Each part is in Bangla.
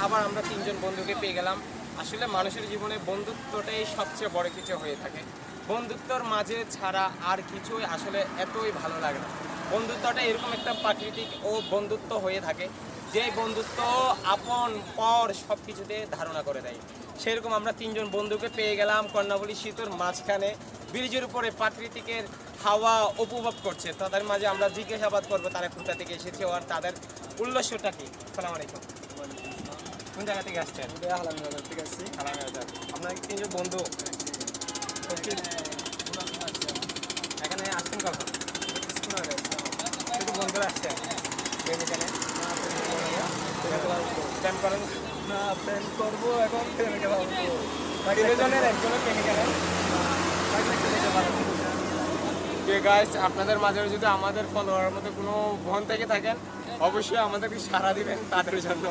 আবার আমরা তিনজন বন্ধুকে পেয়ে গেলাম। আসলে মানুষের জীবনে বন্ধুত্বটাই সবচেয়ে বড় কিছু হয়ে থাকে। বন্ধুত্বর মাঝে ছাড়া আর কিছুই আসলে এতই ভালো লাগে না। বন্ধুত্বটা এরকম একটা প্রাকৃতিক ও বন্ধুত্ব হয়ে থাকে যে বন্ধুত্ব আপন পর সব কিছুতে ধারণা করে দেয়। সেরকম আমরা তিনজন বন্ধুকে পেয়ে গেলাম কর্ণাবলী সেতুর মাঝখানে ব্রিজের উপরে প্রাকৃতিকের হাওয়া উপভোগ করছে। তাদের মাঝে আমরা জিজ্ঞাসাবাদ করবো তারা কোথা থেকে এসেছে আর তাদের উল্লাসটা কি। আসসালামু আলাইকুম। কোন জায়গা থেকে আসছেন? আলহামদুলিল্লাহ ঠিক আছে। আপনার তিনজন বন্ধু এখানে আসছেন কখন? শুধু বন্ধুরা আসছেন এখানে প্ল্যান করেন না প্ল্যান করবো এখন প্রেমিকা তিনজনের একজনের প্রেমিকারেন। গাইস আপনাদের মাঝে যদি আমাদের ফলোয়ারের মধ্যে কোনো বোন থেকে থাকেন অবশ্যই আমাদেরকে সাড়া দিবেন তাদের জন্য।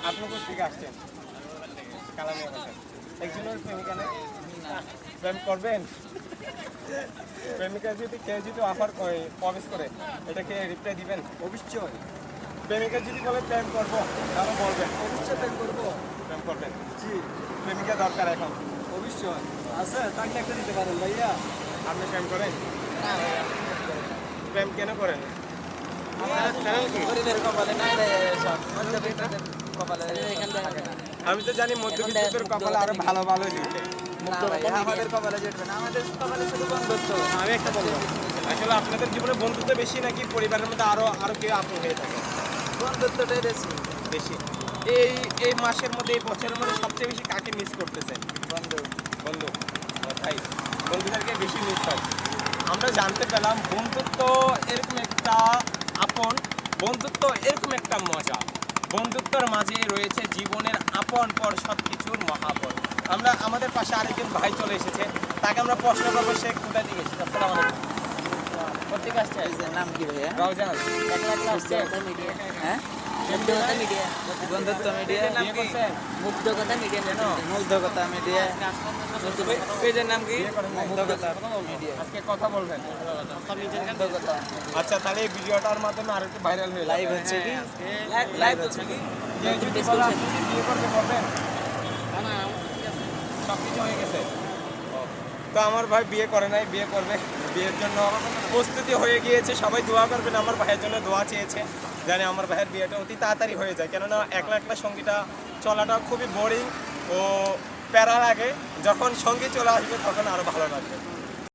আপনি কোথা থেকে আসছেন? কালামিয়া বাসা। একজনের প্রেমিকা নেই? প্রেম করবেন? প্রেমিকা যদি কেউ যদি অফার করে প্রবেশ করে এটাকে রিপ্লাই দিবেন? অবশ্যই প্রেমিকা যদি বলে প্রেম করবো তাহলে বলবেন অবশ্যই প্ল্যান করবো। প্রেম করবেন? জি প্রেমিকা দরকার এখন। অবশ্যই আছে, তাকে একটা দিতে পারেন ভাইয়া। আপনি প্রেম করেন? প্রেম কেন করেন? আমি তো জানি মধ্যবিত্তের কপালে আরো ভালো ভালো লিখে। আমাদের কপালে জুটবে না, আমাদের কপালে শুধু বন্ধুত্ব। আমি একটা বলবো আসলে আপনাদের জীবনে বন্ধুত্ব বেশি নাকি পরিবারের মধ্যে আরো আরো কেউ আপন হয়ে থাকে? বন্ধুত্বটাই বেশি। বেশি। এই এই মাসের মধ্যে এই বছরের মধ্যে সবচেয়ে বেশি কাকে মিস করতেছেন? বন্ধু বন্ধু। তাই বন্ধুদেরকে বেশি মিস হয়। আমরা জানতে পেলাম বন্ধুত্ব এরকম একটা আপন, বন্ধুত্ব এরকম একটা মজা। বন্ধুত্বের মাঝে রয়েছে জীবনের আপন পর সব কিছুর মহাপর। আমরা আমাদের পাশে আরেকজন ভাই চলে এসেছে, তাকে আমরা প্রশ্ন করবো সে কোথায় থেকে এসেছে। আসসালামু আলাইকুম। কোথেকে আসছে? নাম কি ভাইয়া? রাউজান। একলা একলা আসছে? হ্যাঁ মুগ্ধকতা মিডিয়া। বন্ধুত্ব মিডিয়া। বিয়ে করছেন? মুগ্ধকতা মিডিয়া। মুগ্ধকতা মিডিয়া। পেজের নাম কি? বিয়ে করেন নাই? মুগ্ধকতা মিডিয়া। আজকে কথা বলবেন। মুগ্ধকতা। আচ্ছা তাহলে এই ভিডিওটার মাধ্যমে আরো একটু ভাইরাল হয়ে লাইভ হচ্ছে কি? লাইভ হচ্ছে কি? যে যদি বলে আপনি কি বিয়ে করতে পারবেন? সব কিছু হয়ে গেছে। তো আমার ভাই বিয়ে করে নাই, বিয়ে করবে। বিয়ের জন্য প্রস্তুতি হয়ে গিয়েছে। সবাই দোয়া করবেন, আমার ভাইয়ের জন্য দোয়া চেয়েছে জানি আমার ভাইয়ের বিয়েটা অতি তাড়াতাড়ি হয়ে যায়। কেননা একলা একলা সঙ্গীটা চলাটা খুবই বোরিং ও প্যারা লাগে। যখন সঙ্গী চলে আসবে তখন আরও ভালো লাগবে।